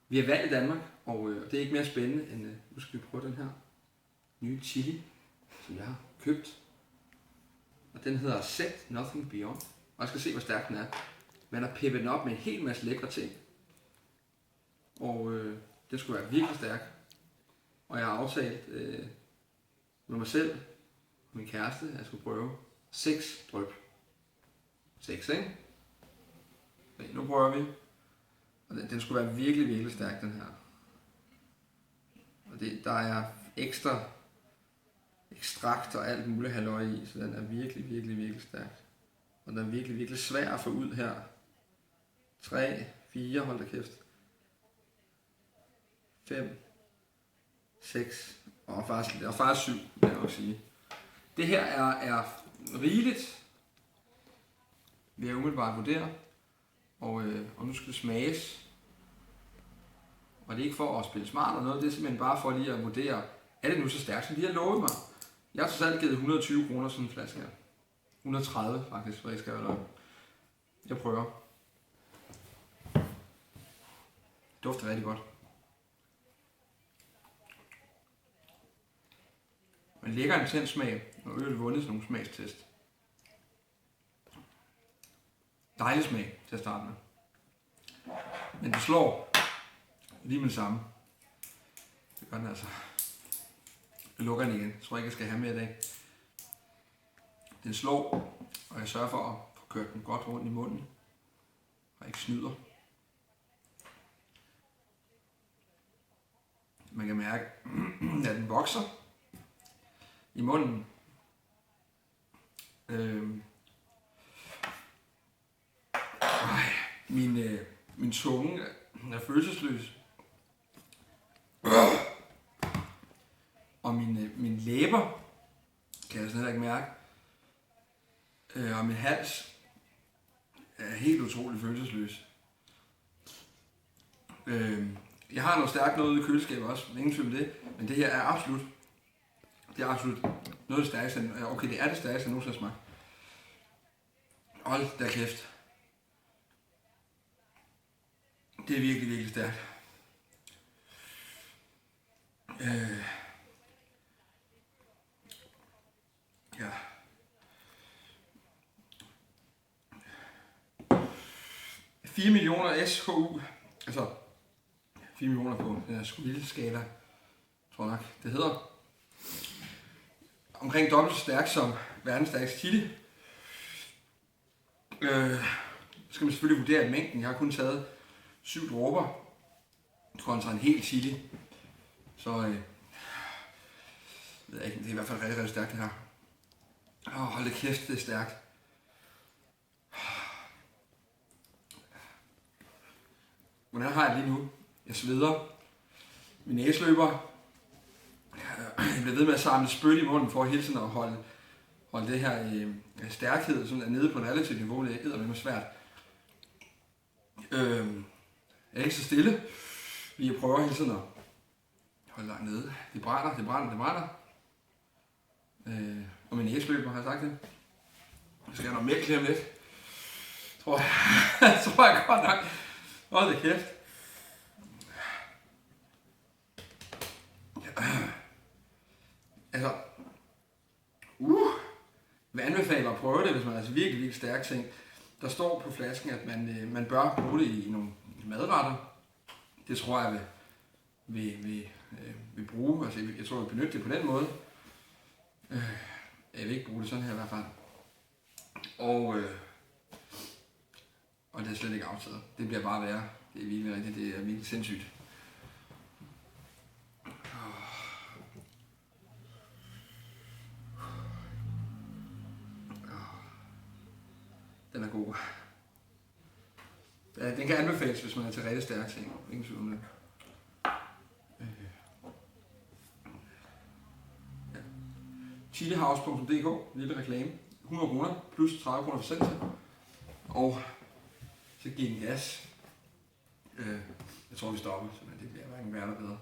Vi har valgt i Danmark, og det er ikke mere spændende end, nu skal vi prøve den her nye chili, som jeg har købt. Og den hedder Set Nothing Beyond. Og jeg skal se, hvor stærk den er. Man har peppet den op med en hel masse lækre ting. Og den skulle være virkelig stærk. Og jeg har aftalt med mig selv og min kæreste, at jeg skulle prøve 6 dryp. 6, ikke? Okay, nu prøver vi. Og den skulle være virkelig, virkelig stærk, den her. Og der er ekstra ekstrakt og alt muligt halløj i, så den er virkelig, virkelig, virkelig stærk. Og den er virkelig, virkelig svær at få ud her. 3, 4, hold da kæft. 5, 6 og faktisk 7, vil jeg nok sige. Det her er rigeligt, vil jeg umiddelbart vurdere. Og nu skal det smages. Og det er ikke for at spille smart eller noget, det er simpelthen bare for lige at vurdere, er det nu så stærkt, som de har lovet mig. Jeg har så selv givet 120 kroner sådan en flaske her. 130 faktisk, for jeg skal være løgn. Jeg prøver. Det dufter rigtig godt. En lækker intens smag, og øvrigt vundet sådan nogle smagstest. Dejlig smag til at starte med. Men det slår lige med det samme. Det gør den altså. Jeg lukker den igen. Jeg tror ikke, jeg skal have mere i dag. Den slår, og jeg sørger for at få kørt den godt rundt i munden. Og ikke snyder. Man kan mærke, at den vokser i munden. Min tunge er følelsesløs. Og mine læber kan jeg slet ikke mærke. Og min hals er helt utroligt følelsesløs. Jeg har noget stærkt noget ude i køleskabet også, ingen tvivl om det. Men det her er absolut noget af det stærkeste. Okay, det er det stærkeste, jeg nogensinde har smagt. Hold da kæft. Det er virkelig, virkelig stærkt. Ja. $4 millioner SKU, altså 4 millioner på den her Scoville-skala, tror jeg nok, det hedder. Omkring dobbelt så stærk som verdens stærkeste chili. Skal man selvfølgelig vurdere mængden. Jeg har kun taget 7 dråber kontra en hel chili. Så ved jeg ikke, det er i hvert fald rigtig, rigtig stærkt det her. Hold da kæft, det er stærkt. Hvordan har jeg lige nu? Jeg sveder. Min næse løber. Jeg bliver ved med at samle spyt i munden for hele tiden at holde det her stærkhed sådan nede på et relativt niveau. Det er med svært. Jeg er ikke så stille. Jeg prøver hele tiden at holde langt nede. Det brænder. Og min næse løber, har jeg sagt det. Jeg skal have noget mere klem lidt. Tror jeg godt nok. Hold da kæft. Altså, jeg anbefaler at prøve det, hvis man er altså virkelig, virkelig stærk ting. Der står på flasken, at man bør bruge det i nogle madretter. Det tror jeg vil bruge. Altså, jeg tror, jeg vil benytte det på den måde. Jeg vil ikke bruge det sådan her i hvert fald. Og det er slet ikke aftaget. Det bliver bare værre. Det er virkelig rigtigt. Det er virkelig sindssygt. Den er god. Den kan anbefales, hvis man er til rigtig stærke ting. Ingen tvivl om det. Chilihouse.dk, lille reklame. 100 kroner plus 30 kroner for sendelse. Og så giver den gas. Jeg tror, vi stopper, så det bliver hverken værre eller bedre.